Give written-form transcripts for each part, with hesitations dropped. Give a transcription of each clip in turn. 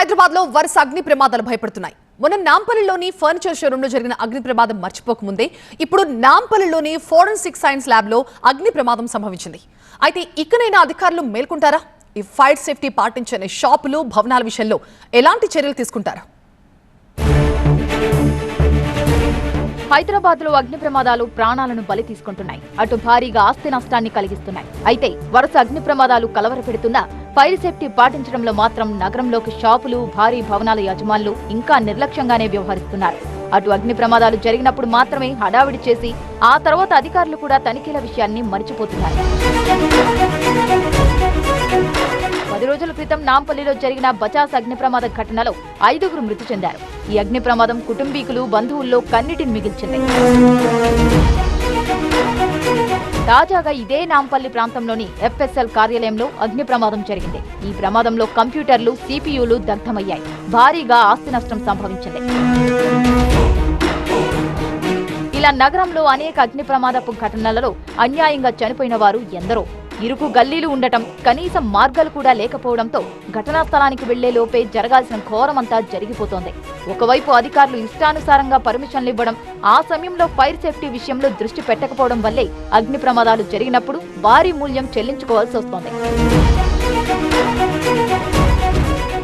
హైదరాబాద్ లో వరుస అగ్ని ప్రమాదాలు భయపడుతున్నాయి. మొన్న నాంపల్లిలోని ఫర్నిచర్ షోరూంలో జరిగిన అగ్ని ప్రమాదం మర్చిపోకముందే ఇప్పుడు నాంపల్లిలోని ఫోరెన్సిక్ సైన్స్ ల్యాబ్ లో అగ్ని ప్రమాదం సంభవించింది. అయితే ఇకనైనా అధికారులు మేల్కొంటారా? ఈ ఫైర్ సేఫ్టీ పాటించని షాపులు, భవనాల విషయంలో ఎలాంటి చర్యలు తీసుకుంటారు? హైదరాబాద్ లో అగ్ని ప్రమాదాలు ప్రాణాలను బలి తీసుకుంటున్నాయి. అటు భారీగా ఆస్తి నష్టాన్ని కలిగిస్తున్నాయి. అయితే వరుస అగ్ని ప్రమాదాలు కలవరపెడుతున్నా ఫైర్ సేఫ్టీ పాటించడంలో మాత్రం నగరంలోకి షాపులు, భారీ భవనాల యజమానులు ఇంకా నిర్లక్ష్యంగానే వ్యవహరిస్తున్నారు. అటు అగ్ని ప్రమాదాలు జరిగినప్పుడు మాత్రమే హడావిడి చేసి ఆ తర్వాత అధికారులు కూడా తనిఖీల విషయాన్ని మరిచిపోతున్నారు. 10 రోజుల క్రితం నాంపల్లిలో జరిగిన బచాస్ అగ్ని ప్రమాద ఘటనలో 5గురు మృతి చెందారు. ఈ అగ్ని ప్రమాదం కుటుంబీకులు, బంధువుల్లో కన్నీటిని మిగిల్చింది. తాజాగా ఇదే నాంపల్లి ప్రాంతంలోని ఎఫ్ఎస్ఎల్ కార్యాలయంలో అగ్ని ప్రమాదం జరిగింది. ఈ ప్రమాదంలో కంప్యూటర్లు, సిపియులు దగ్ధమయ్యాయి. భారీగా ఆస్తి నష్టం సంభవించింది. ఇలా నగరంలో అనేక అగ్ని ప్రమాదపు ఘటనలలో అన్యాయంగా చనిపోయిన వారు ఎందరో. ఇరుకు గల్లీలు ఉండటం, కనీసం మార్గాలు కూడా లేకపోవడంతో ఘటనా స్థలానికి వెళ్లే లోపే జరగాల్సిన ఘోరమంతా జరిగిపోతోంది. ఒకవైపు అధికారులు ఇష్టానుసారంగా పర్మిషన్లు ఇవ్వడం, ఆ సమయంలో ఫైర్ సేఫ్టీ విషయంలో దృష్టి పెట్టకపోవడం వల్లే అగ్ని ప్రమాదాలు జరిగినప్పుడు భారీ మూల్యం చెల్లించుకోవాల్సి వస్తోంది.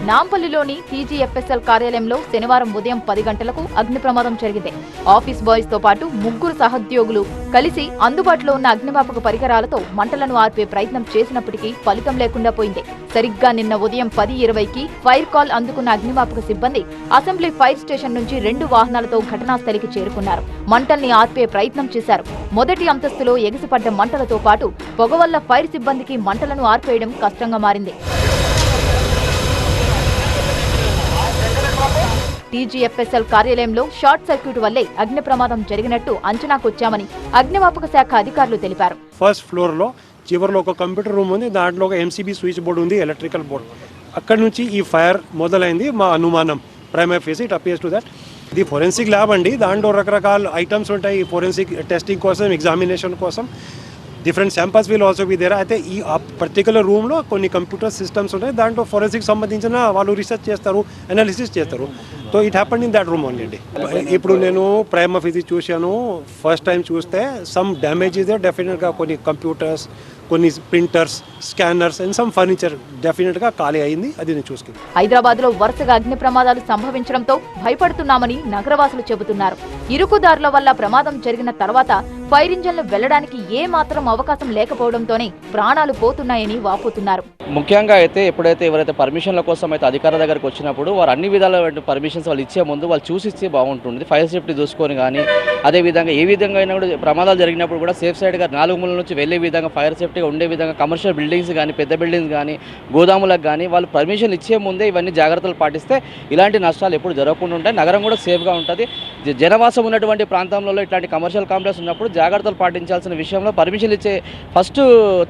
నాంపల్లిలోని టీజీఎఫ్ఎస్ఎల్ కార్యాలయంలో శనివారం ఉదయం 10 గంటలకు అగ్ని ప్రమాదం జరిగింది. ఆఫీస్ బాయ్స్ తో పాటు 3 సహోద్యోగులు కలిసి అందుబాటులో ఉన్న అగ్నిమాపక పరికరాలతో మంటలను ఆర్పే ప్రయత్నం చేసినప్పటికీ ఫలితం లేకుండా పోయింది. సరిగ్గా నిన్న ఉదయం 10:20కి ఫైర్ కాల్ అందుకున్న అగ్నిమాపక సిబ్బంది అసెంబ్లీ ఫైర్ స్టేషన్ నుంచి 2 వాహనాలతో ఘటనాస్థలికి చేరుకున్నారు. మంటల్ని ఆర్పే ప్రయత్నం చేశారు. మొదటి అంతస్తులో ఎగిసిపడ్డ మంటలతో పాటు పొగ వల్ల ఫైర్ సిబ్బందికి మంటలను ఆర్పేయడం కష్టంగా మారింది. టీజీఎఫ్ఎస్ఎల్ కార్యాలయంలో షార్ట్ సర్క్యూట్ వల్లే అగ్ని ప్రమాదం జరిగినట్టు అంచనాకొచ్చామని అగ్నిమాపక శాఖ అధికారులు తెలిపారు. ఫస్ట్ ఫ్లోర్ లో చివరిలో ఒక కంప్యూటర్ రూమ్ ఉంది. దాంట్లో ఒక ఎంసీబీ స్విచ్ బోర్డు ఉంది, ఎలక్ట్రికల్ బోర్డు. అక్కడి నుంచి ఈ ఫైర్ మొదలైంది. మా అనుమానం primary phase it appears to that. ఇది ఫోరెన్సిక్ ల్యాబ్ అండి. దాంట్లో రకరకాల ఐటమ్స్ ఉంటాయి. ఫోరెన్సిక్ టెస్టింగ్ కోసం, ఎగ్జామినేషన్ కోసం different samples will also be there. అయితే ఈ పర్టికులర్ రూమ్లో కొన్ని కంప్యూటర్ సిస్టమ్స్ ఉంటాయి. దాంట్లో ఫోరెన్సిక్ సంబంధించిన వాళ్ళు రీసెర్చ్ చేస్తారు, అనాలిసిస్ చేస్తారు. So it happened in that room only అండి. ఇప్పుడు నేను ప్రైమరీ ఫేస్ చూశాను. ఫస్ట్ టైం చూస్తే సమ్ డ్యామేజ్ ఇదే డెఫినెట్గా కొన్ని కంప్యూటర్స్, కొన్ని printers, scanners and some furniture డెఫినెట్గా ఖాళీ అయింది. అది నేను చూసుకున్నాను. హైదరాబాద్ లో వరుసగా అగ్ని ప్రమాదాలు సంభవించడంతో భయపడుతున్నామని నగరవాసులు చెబుతున్నారు. ఇరుకుదారుల వల్ల ప్రమాదం జరిగిన తర్వాత ఫైర్ ఇంజన్లు వెళ్లడానికి ఏ మాత్రం అవకాశం లేకపోవడంతోనే ప్రాణాలు పోతున్నాయని వాపోతున్నారు. ముఖ్యంగా అయితే ఎప్పుడైతే ఎవరైతే పర్మిషన్ల కోసం అయితే అధికారుల దగ్గరకు వచ్చినప్పుడు వారు అన్ని విధాల పర్మిషన్స్ వాళ్ళు ఇచ్చే ముందు వాళ్ళు చూసి ఇస్తే బాగుంటుంది. ఫైర్ సేఫ్టీ చూసుకొని కానీ అదేవిధంగా ఏ విధంగా అయినా కూడా ప్రమాదాలు జరిగినప్పుడు కూడా సేఫ్ సైడ్గా 4 మూలల నుంచి వెళ్లే విధంగా ఫైర్ సేఫ్టీగా ఉండే విధంగా కమర్షియల్ బిల్డింగ్స్ కానీ, పెద్ద బిల్డింగ్స్ కానీ, గోదాములకు కానీ వాళ్ళు పర్మిషన్ ఇచ్చే ముందే ఇవన్నీ జాగ్రత్తలు పాటిస్తే ఇలాంటి నష్టాలు ఎప్పుడు జరగకుండా ఉంటాయి. నగరం కూడా సేఫ్గా ఉంటుంది. జనవాసం ఉన్నటువంటి ప్రాంతంలో ఇట్లాంటి కమర్షియల్ కాంప్లెక్స్ ఉన్నప్పుడు జాగ్రత్తలు పాటించాల్సిన విషయంలో పర్మిషన్ ఇచ్చే ఫస్ట్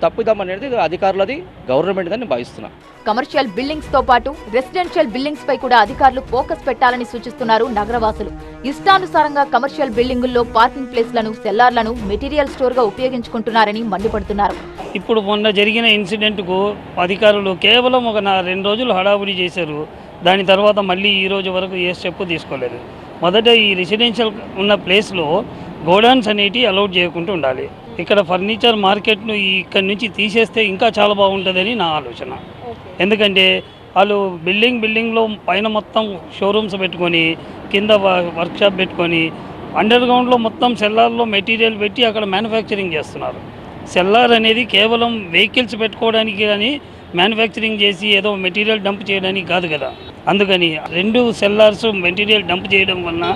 తప్పుదాం అనేది అధికారులది, గవర్నమెంట్ అని భావిస్తున్నాం. కమర్షియల్ బిల్డింగ్స్ తో పాటు రెసిడెన్షియల్ బిల్డింగ్స్ పై కూడా అధికారులు ఫోకస్ పెట్టాలని సూచిస్తున్నారు నగరవాసులు. ఇష్టానుసారంగా కమర్షియల్ బిల్డింగుల్లో పార్కింగ్ ప్లేస్లను, సెల్లార్లను మెటీరియల్ స్టోర్ గా ఉపయోగించుకుంటున్నారని మండిపడుతున్నారు. ఇప్పుడు మొన్న జరిగిన ఇన్సిడెంట్ కు అధికారులు కేవలం ఒక 2 రోజులు హడావుడి చేశారు. దాని తర్వాత మళ్ళీ ఈ రోజు వరకు ఏ స్టెప్ తీసుకోలేదు. మొదట ఈ రెసిడెన్షియల్ ఉన్న ప్లేస్లో గోడౌన్స్ అనేటివి అలౌట్ చేయకుండా ఉండాలి. ఇక్కడ ఫర్నిచర్ మార్కెట్ను ఇక్కడి నుంచి తీసేస్తే ఇంకా చాలా బాగుంటుందని నా ఆలోచన. ఎందుకంటే వాళ్ళు బిల్డింగ్లో పైన మొత్తం షోరూమ్స్ పెట్టుకొని, కింద వర్క్షాప్ పెట్టుకొని, అండర్ గ్రౌండ్లో మొత్తం సెల్లార్లో మెటీరియల్ పెట్టి అక్కడ మ్యానుఫ్యాక్చరింగ్ చేస్తున్నారు. సెల్లార్ అనేది కేవలం వెహికల్స్ పెట్టుకోవడానికి కానీ మ్యానుఫ్యాక్చరింగ్ చేసి ఏదో మెటీరియల్ డంప్ చేయడానికి కాదు కదా. అందుకని 2 సెల్లార్స్ మెటీరియల్ డంప్ చేయడం వలన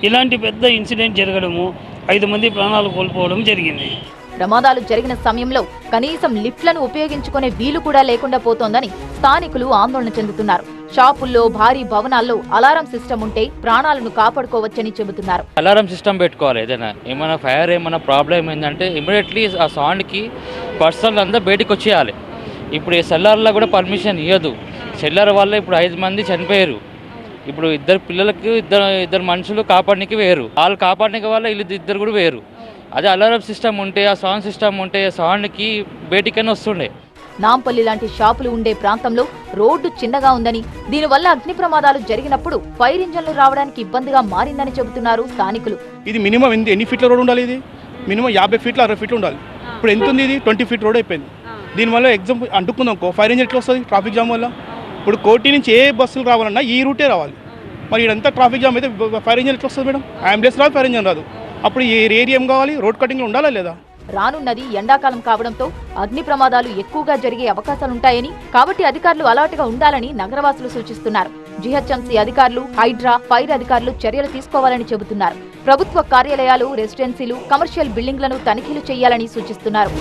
ఇలాంటి పెద్ద ఇన్సిడెంట్ జరగడము, 5 మంది ప్రాణాలు కోల్పోవడం జరిగింది. ప్రమాదాలు జరిగిన సమయంలో కనీసం లిఫ్ట్లను ఉపయోగించుకునే వీలు కూడా లేకుండా పోతోందని స్థానికులు ఆందోళన చెందుతున్నారు. షాపుల్లో, భారీ భవనాల్లో అలారం సిస్టమ్ ఉంటే ప్రాణాలను కాపాడుకోవచ్చని చెబుతున్నారు. అలారం సిస్టమ్ పెట్టుకోవాలి. ఏమైనా ఫైర్ ఏమైనా ప్రాబ్లం ఏంటంటే ఇమీడియట్లీ ఆ సౌండ్కి పర్సనల్ అంతా బయటకు వచ్చేయాలి. ఇప్పుడు ఈ సెల్లార్లో కూడా పర్మిషన్ ఇవ్వదు. సెల్లార్ వల్ల ఇప్పుడు 5 మంది చనిపోయారు. ఇప్పుడు 2 పిల్లలకు ఇద్దరు మనుషులు కాపాడడానికి వేరు, వాళ్ళు కాపాడడానికి వల్ల వీళ్ళు 2 కూడా వేరు. అదే అలారం సిస్టమ్ ఉంటే, ఆ సౌండ్ సిస్టమ్ ఉంటే సౌండ్కి బయటికైనా వస్తుండే. నాంపల్లి లాంటి షాపులు ఉండే ప్రాంతంలో రోడ్డు చిన్నగా ఉందని, దీనివల్ల అగ్ని ప్రమాదాలు జరిగినప్పుడు ఫైర్ ఇంజన్లు రావడానికి ఇబ్బందిగా మారిందని చెబుతున్నారు స్థానికులు. ఇది మినిమం ఎన్ని ఫీట్ల రోడ్ ఉండాలి? ఇది మినిమం 50 ఫీట్ల 60 ఫీట్లు ఉండాలి. ఇప్పుడు ఎంత ఉంది? ఇది 20 ఫీట్ రోడ్ అయిపోయింది. దీనివల్ల ఎగ్జామ్ అంటుకుందాం ఫైర్ ఇంజన్ ఎట్లా వస్తుంది ట్రాఫిక్ జామ్ వల్ల? ఇప్పుడు కోటి నుంచి ఏ బస్సులు రావాలన్నా ఈ రూటే రావాలి. మరి ఇదంతా ట్రాఫిక్ జామ్ అయితే ఫైర్ ఇంజన్ ఎట్లా వస్తుంది మేడం? అంబులెన్స్ రాదు, ఫైర్ ఇంజన్ రాదు. అప్పుడు ఈ ఏరియా ఏం కావాలి? రోడ్ కటింగ్లో ఉండాలా లేదా? రానున్నది ఎండాకాలం కావడంతో అగ్ని ప్రమాదాలు ఎక్కువగా జరిగే అవకాశాలుంటాయని, కాబట్టి అధికారులు అలర్ట్గా ఉండాలని నగరవాసులు సూచిస్తున్నారు. జీహెచ్ఎంసీ అధికారులు, హైడ్రా, ఫైర్ అధికారులు చర్యలు తీసుకోవాలని చెబుతున్నారు. ప్రభుత్వ కార్యాలయాలు, రెసిడెన్సీలు, కమర్షియల్ బిల్డింగ్లను తనిఖీలు చేయాలని సూచిస్తున్నారు.